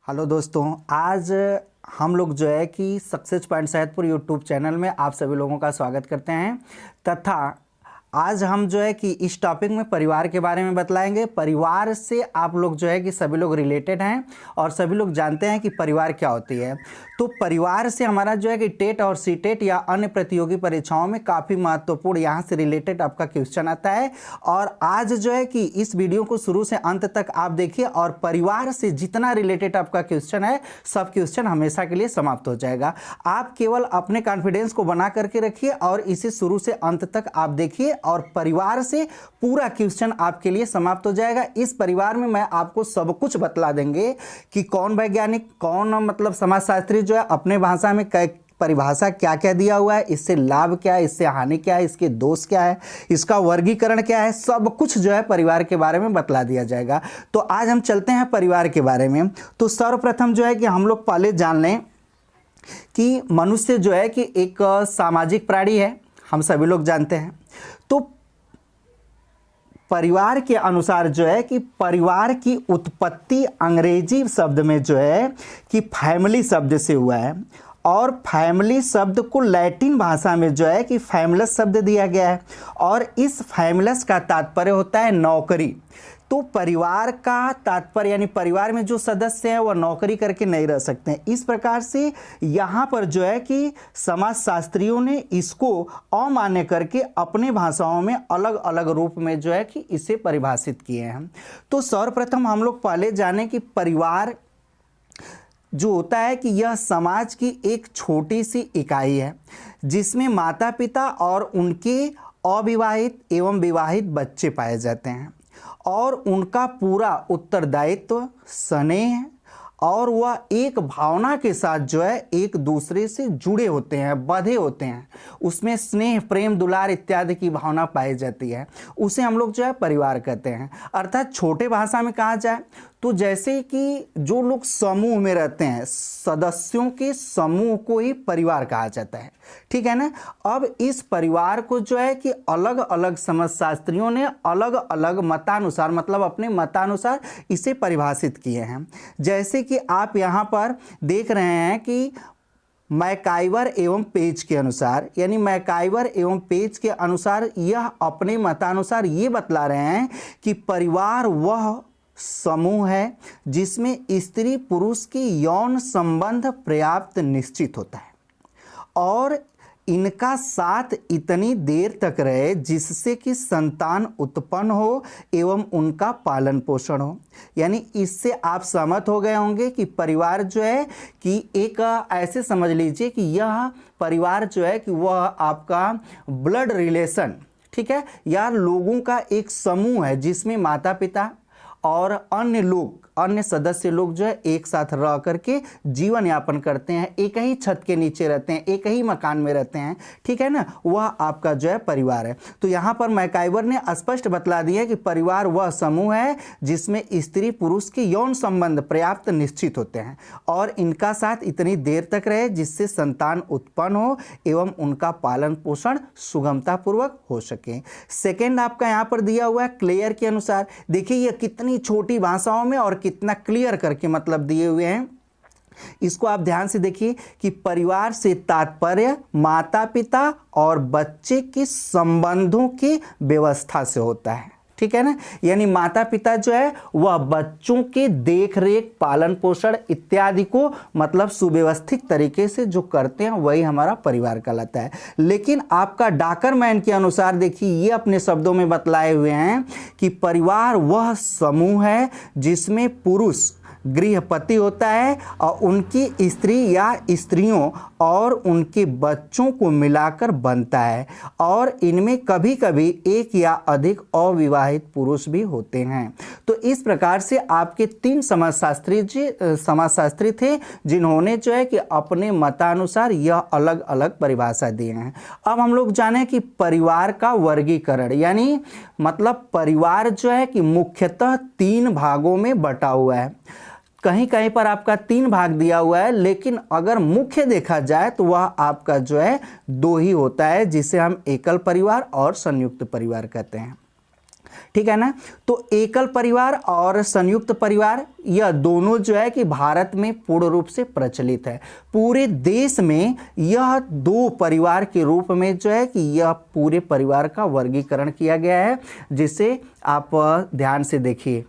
Hello दोस्तों, आज हम लोग जो है कि success point Saidpur YouTube channel में आप सभी लोगों का स्वागत करते हैं तथा आज हम जो है कि इस टॉपिक में परिवार के बारे में बतलाएंगे। परिवार से आप लोग जो है कि सभी लोग रिलेटेड हैं और सभी लोग जानते हैं कि परिवार क्या होती है। तो परिवार से हमारा जो है कि टेट और सीटेट या अन्य प्रतियोगी परीक्षाओं में काफ़ी महत्वपूर्ण यहाँ से रिलेटेड आपका क्वेश्चन आता है। और आज जो है कि इस वीडियो को शुरू से अंत तक आप देखिए और परिवार से जितना रिलेटेड आपका क्वेश्चन है सब क्वेश्चन हमेशा के लिए समाप्त हो जाएगा। आप केवल अपने कॉन्फिडेंस को बना करके रखिए और इसे शुरू से अंत तक आप देखिए और परिवार से पूरा क्वेश्चन आपके लिए समाप्त हो जाएगा। इस परिवार में मैं आपको सब कुछ बतला देंगे कि कौन वैज्ञानिक, कौन मतलब समाजशास्त्री जो है अपने भाषा में परिभाषा क्या क्या दिया हुआ है, इससे लाभ क्या है, इससे हानि क्या है, इसके दोष क्या है, इसका वर्गीकरण क्या है, सब कुछ जो है परिवार के बारे में बतला दिया जाएगा। तो आज हम चलते हैं परिवार के बारे में। तो सर्वप्रथम जो है कि हम लोग पहले जान लें कि मनुष्य जो है कि एक सामाजिक प्राणी है, हम सभी लोग जानते हैं। तो परिवार के अनुसार जो है कि परिवार की उत्पत्ति अंग्रेजी शब्द में जो है कि फैमिली शब्द से हुआ है और फैमिली शब्द को लैटिन भाषा में जो है कि फैमिलस शब्द दिया गया है और इस फैमिलस का तात्पर्य होता है नौकरी। तो परिवार का तात्पर्य यानी परिवार में जो सदस्य हैं वह नौकरी करके नहीं रह सकते हैं। इस प्रकार से यहाँ पर जो है कि समाजशास्त्रियों ने इसको अमान्य करके अपने भाषाओं में अलग अलग रूप में जो है कि इसे परिभाषित किए हैं। तो सर्वप्रथम हम लोग पहले जाने कि परिवार जो होता है कि यह समाज की एक छोटी सी इकाई है जिसमें माता पिता और उनके अविवाहित एवं विवाहित बच्चे पाए जाते हैं और उनका पूरा उत्तरदायित्व स्नेह और वह एक भावना के साथ जो है एक दूसरे से जुड़े होते हैं, बंधे होते हैं। उसमें स्नेह, प्रेम, दुलार इत्यादि की भावना पाई जाती है। उसे हम लोग जो है परिवार कहते हैं। अर्थात छोटे भाषा में कहा जाए तो जैसे कि जो लोग समूह में रहते हैं, सदस्यों के समूह को ही परिवार कहा जाता है, ठीक है ना। अब इस परिवार को जो है कि अलग अलग समाजशास्त्रियों ने अलग अलग मतानुसार मतलब अपने मतानुसार इसे परिभाषित किए हैं। जैसे कि आप यहाँ पर देख रहे हैं कि मैकाइवर एवं पेज के अनुसार यानी मैकाइवर एवं पेज के अनुसार यह अपने मतानुसार ये बतला रहे हैं कि परिवार वह समूह है जिसमें स्त्री पुरुष की यौन संबंध पर्याप्त निश्चित होता है और इनका साथ इतनी देर तक रहे जिससे कि संतान उत्पन्न हो एवं उनका पालन पोषण हो। यानी इससे आप सहमत हो गए होंगे कि परिवार जो है कि एक ऐसे समझ लीजिए कि यह परिवार जो है कि वह आपका ब्लड रिलेशन, ठीक है, या लोगों का एक समूह है जिसमें माता पिता और अन्य लोग, अन्य सदस्य लोग जो है एक साथ रह करके जीवन यापन करते हैं, एक ही छत के नीचे रहते हैं, एक ही मकान में रहते हैं, ठीक है ना। वह आपका जो है परिवार है। तो यहाँ पर मैकाइवर ने स्पष्ट बतला दिया कि परिवार वह समूह है जिसमें स्त्री पुरुष के यौन संबंध पर्याप्त निश्चित होते हैं और इनका साथ इतनी देर तक रहे जिससे संतान उत्पन्न हो एवं उनका पालन पोषण सुगमतापूर्वक हो सके। सेकेंड आपका यहाँ पर दिया हुआ है क्लेयर के अनुसार। देखिए यह कितनी छोटी भाषाओं में और कितना क्लियर करके मतलब दिए हुए हैं। इसको आप ध्यान से देखिए कि परिवार से तात्पर्य माता पिता और बच्चे के संबंधों की व्यवस्था से होता है, ठीक है ना। यानी माता पिता जो है वह बच्चों के देख रेख, पालन पोषण इत्यादि को मतलब सुव्यवस्थित तरीके से जो करते हैं वही हमारा परिवार कहलाता है। लेकिन आपका डाकरमैन के अनुसार देखिए ये अपने शब्दों में बतलाए हुए हैं कि परिवार वह समूह है जिसमें पुरुष गृहपति होता है और उनकी स्त्री या स्त्रियों और उनके बच्चों को मिलाकर बनता है और इनमें कभी कभी एक या अधिक अविवाहित पुरुष भी होते हैं। तो इस प्रकार से आपके तीन समाजशास्त्री थे जिन्होंने जो है कि अपने मतानुसार यह अलग अलग परिभाषा दिए हैं। अब हम लोग जाने कि परिवार का वर्गीकरण यानी मतलब परिवार जो है कि मुख्यतः तीन भागों में बटा हुआ है। कहीं कहीं पर आपका तीन भाग दिया हुआ है लेकिन अगर मुख्य देखा जाए तो वह आपका जो है दो ही होता है जिसे हम एकल परिवार और संयुक्त परिवार कहते हैं। ठीक है ना। तो एकल परिवार और संयुक्त परिवार यह दोनों जो है कि भारत में पूर्ण रूप से प्रचलित है। पूरे देश में यह दो परिवार के रूप में जो है कि यह पूरे परिवार का वर्गीकरण किया गया है, जिसे आप ध्यान से देखिए।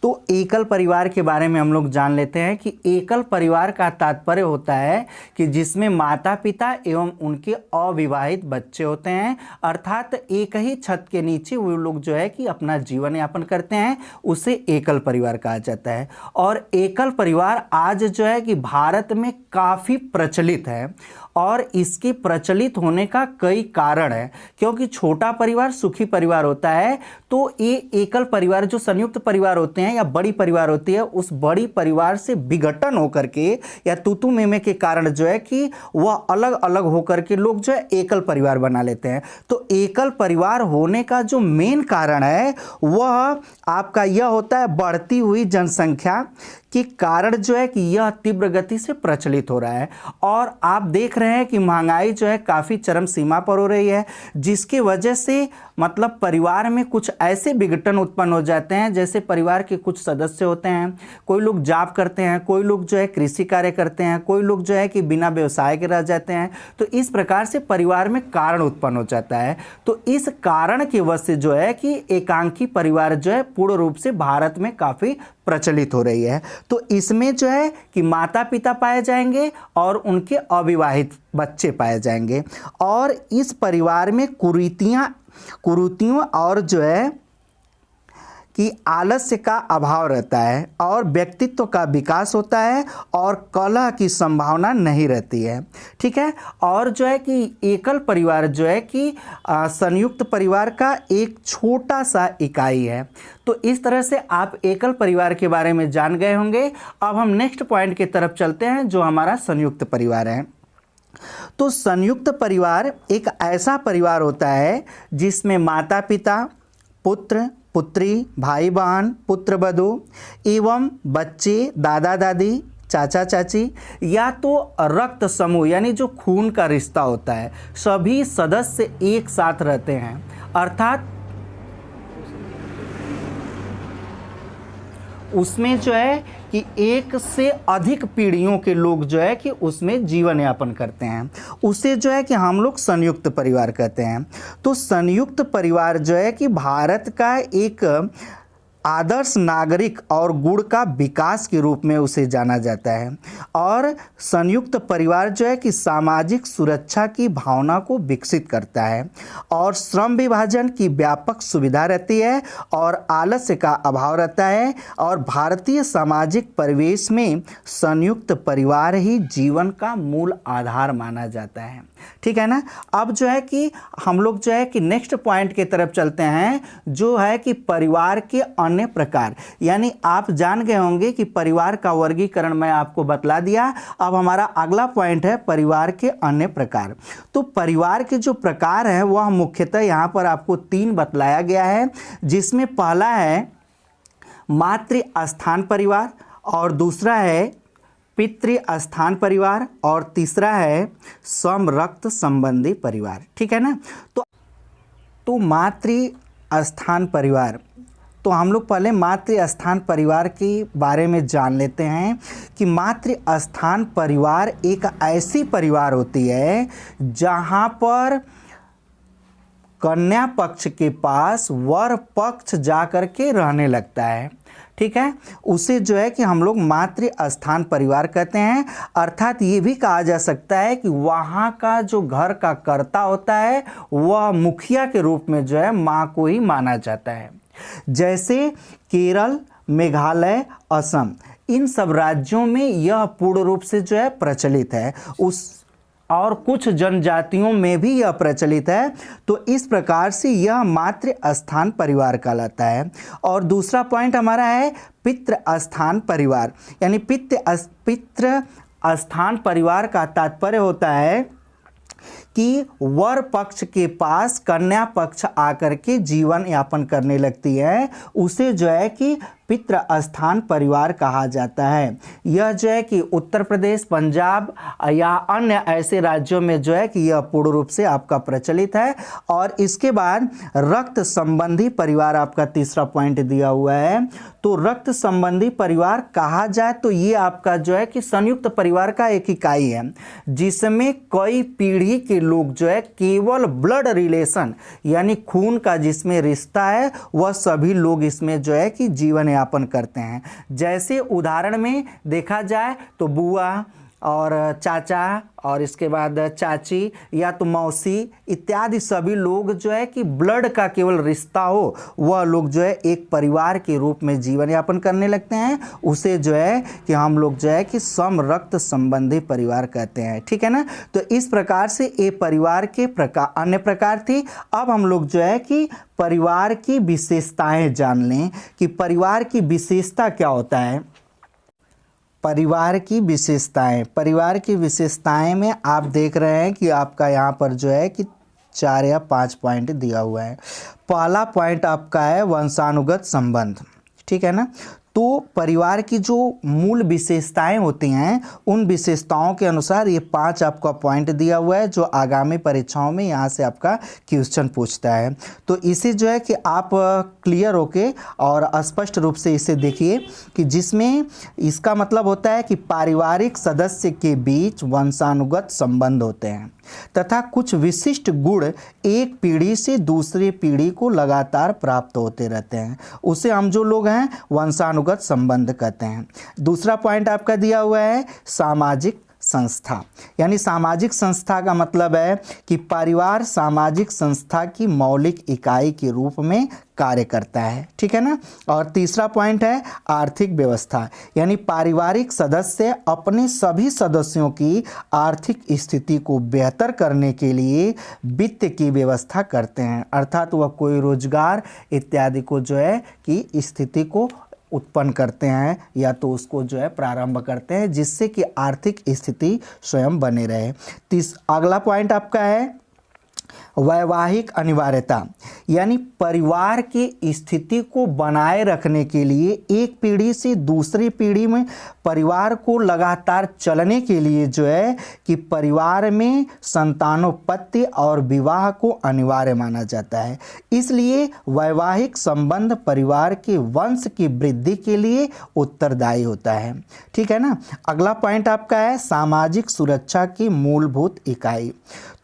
तो एकल परिवार के बारे में हम लोग जान लेते हैं कि एकल परिवार का तात्पर्य होता है कि जिसमें माता पिता एवं उनके अविवाहित बच्चे होते हैं, अर्थात एक ही छत के नीचे वो लोग जो है कि अपना जीवन यापन करते हैं, उसे एकल परिवार कहा जाता है। और एकल परिवार आज जो है कि भारत में काफ़ी प्रचलित है और इसके प्रचलित होने का कई कारण है, क्योंकि छोटा परिवार सुखी परिवार होता है। तो ये एकल परिवार जो संयुक्त परिवार होते हैं या बड़ी परिवार होती है, उस बड़ी परिवार से विघटन होकर के या तूतू मेमे के कारण जो है कि वह अलग अलग होकर के लोग जो है एकल परिवार बना लेते हैं। तो एकल परिवार होने का जो मेन कारण है वह आपका यह होता है बढ़ती हुई जनसंख्या के कारण जो है कि यह तीव्र गति से प्रचलित हो रहा है। और आप देख रहे हैं कि महंगाई जो है काफ़ी चरम सीमा पर हो रही है, जिसकी वजह से मतलब परिवार में कुछ ऐसे विघटन उत्पन्न हो जाते हैं। जैसे परिवार के कुछ सदस्य होते हैं, कोई लोग जॉब करते हैं, कोई लोग जो है कृषि कार्य करते हैं, कोई लोग जो है कि बिना व्यवसाय के रह जाते हैं। तो इस प्रकार से परिवार में कारण उत्पन्न हो जाता है। तो इस कारण की वजह से जो है कि एकांकी परिवार जो है पूर्ण रूप से भारत में काफ़ी प्रचलित हो रही है। तो इसमें जो है कि माता पिता पाए जाएंगे और उनके अविवाहित बच्चे पाए जाएंगे। और इस परिवार में कुरीतियों और जो है कि आलस्य का अभाव रहता है और व्यक्तित्व का विकास होता है और कलह की संभावना नहीं रहती है, ठीक है। और जो है कि एकल परिवार जो है कि संयुक्त परिवार का एक छोटा सा इकाई है। तो इस तरह से आप एकल परिवार के बारे में जान गए होंगे। अब हम नेक्स्ट पॉइंट की तरफ चलते हैं, जो हमारा संयुक्त परिवार है। तो संयुक्त परिवार एक ऐसा परिवार होता है जिसमें माता पिता, पुत्र पुत्री, भाई बहन, पुत्र वधू एवं बच्चे, दादा दादी, चाचा चाची या तो रक्त समूह यानी जो खून का रिश्ता होता है, सभी सदस्य एक साथ रहते हैं। अर्थात उसमें जो है कि एक से अधिक पीढ़ियों के लोग जो है कि उसमें जीवन यापन करते हैं, उसे जो है कि हम लोग संयुक्त परिवार कहते हैं। तो संयुक्त परिवार जो है कि भारत का एक आदर्श नागरिक और गुण का विकास के रूप में उसे जाना जाता है। और संयुक्त परिवार जो है कि सामाजिक सुरक्षा की भावना को विकसित करता है और श्रम विभाजन की व्यापक सुविधा रहती है और आलस्य का अभाव रहता है। और भारतीय सामाजिक परिवेश में संयुक्त परिवार ही जीवन का मूल आधार माना जाता है, ठीक है ना। अब जो है कि हम लोग जो है कि नेक्स्ट पॉइंट की तरफ चलते हैं, जो है कि परिवार के अन्य प्रकार। यानी आप जान गए होंगे कि परिवार का वर्गीकरण मैं आपको बतला दिया। अब हमारा अगला पॉइंट है परिवार के अन्य प्रकार। तो परिवार के जो प्रकार हैं वह मुख्यतः यहाँ पर आपको 3 बतलाया गया है, जिसमें पहला है मातृ स्थान परिवार और दूसरा है पितृ स्थान परिवार और तीसरा है समरक्त संबंधी परिवार, ठीक है ना। तो मातृ स्थान परिवार, तो हम लोग पहले मातृ स्थान परिवार के बारे में जान लेते हैं कि मातृ स्थान परिवार एक ऐसी परिवार होती है जहाँ पर कन्या पक्ष के पास वर पक्ष जा कर के रहने लगता है, ठीक है। उसे जो है कि हम लोग मातृ स्थान परिवार कहते हैं। अर्थात ये भी कहा जा सकता है कि वहाँ का जो घर का कर्ता होता है वह मुखिया के रूप में जो है माँ को ही माना जाता है। जैसे केरल, मेघालय, असम, इन सब राज्यों में यह पूर्ण रूप से जो है प्रचलित है। और कुछ जनजातियों में भी यह प्रचलित है। तो इस प्रकार से यह मातृ स्थान परिवार कहलाता है। और दूसरा पॉइंट हमारा है पितृ स्थान परिवार। यानी पितृ स्थान परिवार का तात्पर्य होता है कि वर पक्ष के पास कन्या पक्ष आकर के जीवन यापन करने लगती है, उसे जो है कि पितृ स्थान परिवार कहा जाता है। यह जो है कि उत्तर प्रदेश, पंजाब या अन्य ऐसे राज्यों में जो है कि यह पूर्ण रूप से आपका प्रचलित है। और इसके बाद रक्त संबंधी परिवार आपका तीसरा पॉइंट दिया हुआ है। तो रक्त संबंधी परिवार कहा जाए तो ये आपका जो है कि संयुक्त परिवार का एक इकाई है, जिसमें कई पीढ़ी के लोग जो है केवल ब्लड रिलेशन यानी खून का जिसमें रिश्ता है वह सभी लोग इसमें जो है कि जीवन यापन करते हैं। जैसे उदाहरण में देखा जाए तो बुआ और चाचा और इसके बाद चाची या तो मौसी इत्यादि सभी लोग जो है कि ब्लड का केवल रिश्ता हो वह लोग जो है एक परिवार के रूप में जीवन यापन करने लगते हैं। उसे जो है कि हम लोग जो है कि सम रक्त संबंधी परिवार कहते हैं। ठीक है ना। तो इस प्रकार से ये परिवार के प्रकार अन्य प्रकार थी। अब हम लोग जो है कि परिवार की विशेषताएं जान लें कि परिवार की विशेषता क्या होता है। परिवार की विशेषताएं में आप देख रहे हैं कि आपका यहाँ पर जो है कि 4 या 5 पॉइंट दिया हुआ है। पहला पॉइंट आपका है वंशानुगत संबंध। ठीक है ना। तो परिवार की जो मूल विशेषताएं होती हैं उन विशेषताओं के अनुसार ये 5 आपका पॉइंट दिया हुआ है जो आगामी परीक्षाओं में यहाँ से आपका क्वेश्चन पूछता है। तो इसे जो है कि आप क्लियर होके और स्पष्ट रूप से इसे देखिए कि जिसमें इसका मतलब होता है कि पारिवारिक सदस्य के बीच वंशानुगत संबंध होते हैं तथा कुछ विशिष्ट गुण एक पीढ़ी से दूसरी पीढ़ी को लगातार प्राप्त होते रहते हैं। उसे हम जो लोग हैं वंशानुगत संबंध कहते हैं। दूसरा पॉइंट आपका दिया हुआ है सामाजिक संस्था। यानी सामाजिक संस्था का मतलब है कि परिवार सामाजिक संस्था की मौलिक इकाई के रूप में कार्य करता है। ठीक है ना। और तीसरा पॉइंट है आर्थिक व्यवस्था। यानी पारिवारिक सदस्य अपने सभी सदस्यों की आर्थिक स्थिति को बेहतर करने के लिए वित्त की व्यवस्था करते हैं, अर्थात वह कोई रोजगार इत्यादि को जो है कि स्थिति को उत्पन्न करते हैं या तो उसको जो है प्रारंभ करते हैं जिससे कि आर्थिक स्थिति स्वयं बने रहे। अगला पॉइंट आपका है वैवाहिक अनिवार्यता। यानी परिवार की स्थिति को बनाए रखने के लिए एक पीढ़ी से दूसरी पीढ़ी में परिवार को लगातार चलने के लिए जो है कि परिवार में संतानोत्पत्ति और विवाह को अनिवार्य माना जाता है। इसलिए वैवाहिक संबंध परिवार के वंश की वृद्धि के लिए उत्तरदायी होता है। ठीक है ना। अगला पॉइंट आपका है सामाजिक सुरक्षा की मूलभूत इकाई।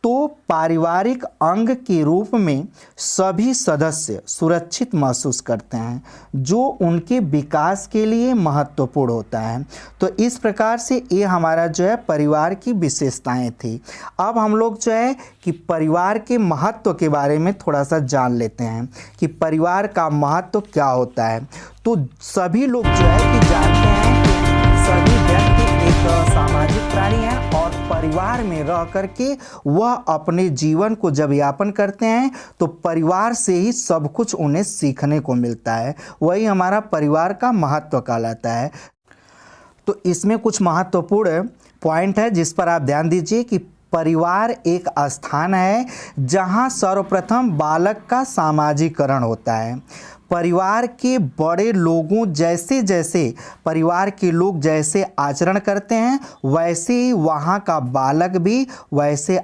तो पारिवारिक अंग के रूप में सभी सदस्य सुरक्षित महसूस करते हैं जो उनके विकास के लिए महत्वपूर्ण होता है। तो इस प्रकार से ये हमारा जो है परिवार की विशेषताएं थी। अब हम लोग जो है कि परिवार के महत्व के बारे में थोड़ा सा जान लेते हैं कि परिवार का महत्व क्या होता है। तो सभी लोग जो है कि जानते हैं कि सभी व्यक्ति एक सामाजिक प्राणी है और परिवार में रह करके वह अपने जीवन को जब यापन करते हैं तो परिवार से ही सब कुछ उन्हें सीखने को मिलता है। वही हमारा परिवार का महत्व कहलाता है। तो इसमें कुछ महत्वपूर्ण पॉइंट है जिस पर आप ध्यान दीजिए कि परिवार एक स्थान है जहां सर्वप्रथम बालक का सामाजिकरण होता है। परिवार के बड़े लोगों जैसे जैसे परिवार के लोग जैसे आचरण करते हैं वैसे ही वहाँ का बालक भी वैसे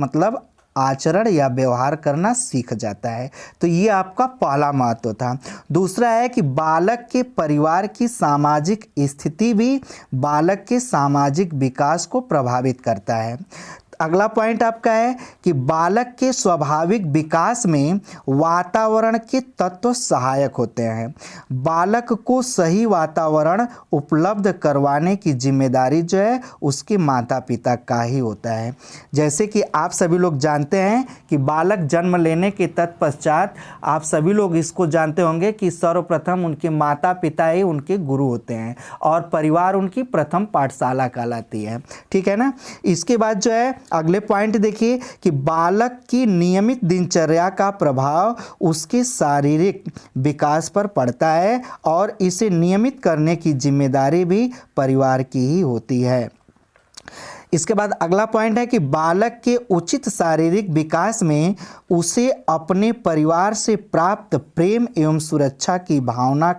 मतलब आचरण या व्यवहार करना सीख जाता है। तो ये आपका पहला महत्व था। दूसरा है कि बालक के परिवार की सामाजिक स्थिति भी बालक के सामाजिक विकास को प्रभावित करता है। अगला पॉइंट आपका है कि बालक के स्वाभाविक विकास में वातावरण के तत्व सहायक होते हैं। बालक को सही वातावरण उपलब्ध करवाने की जिम्मेदारी जो है उसके माता पिता का ही होता है। जैसे कि आप सभी लोग जानते हैं कि बालक जन्म लेने के तत्पश्चात आप सभी लोग इसको जानते होंगे कि सर्वप्रथम उनके माता पिता ही उनके गुरु होते हैं और परिवार उनकी प्रथम पाठशाला कहलाती है। ठीक है ना। इसके बाद जो है अगले पॉइंट देखिए कि बालक की नियमित दिनचर्या का प्रभाव उसके शारीरिक विकास पर पड़ता है और इसे नियमित करने की जिम्मेदारी भी परिवार की ही होती है। इसके बाद अगला पॉइंट है कि बालक के उचित शारीरिक विकास में उसे अपने परिवार से प्राप्त प्रेम एवं सुरक्षा की भावना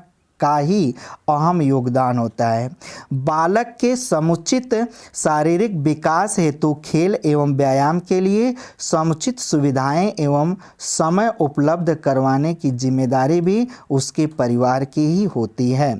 का ही अहम योगदान होता है। बालक के समुचित शारीरिक विकास हेतु खेल एवं व्यायाम के लिए समुचित सुविधाएं एवं समय उपलब्ध करवाने की जिम्मेदारी भी उसके परिवार की ही होती है।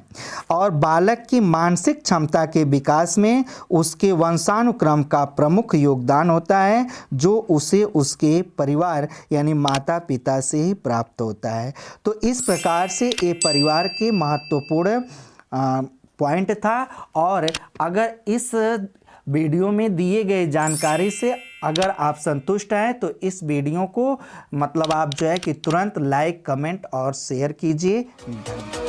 और बालक की मानसिक क्षमता के विकास में उसके वंशानुक्रम का प्रमुख योगदान होता है, जो उसे उसके परिवार यानी माता पिता से ही प्राप्त होता है। तो इस प्रकार से ये परिवार के महत्वपूर्ण पॉइंट था। और अगर इस वीडियो में दिए गए जानकारी से अगर आप संतुष्ट हैं तो इस वीडियो को मतलब आप जो है कि तुरंत लाइक, कमेंट और शेयर कीजिए। धन्यवाद।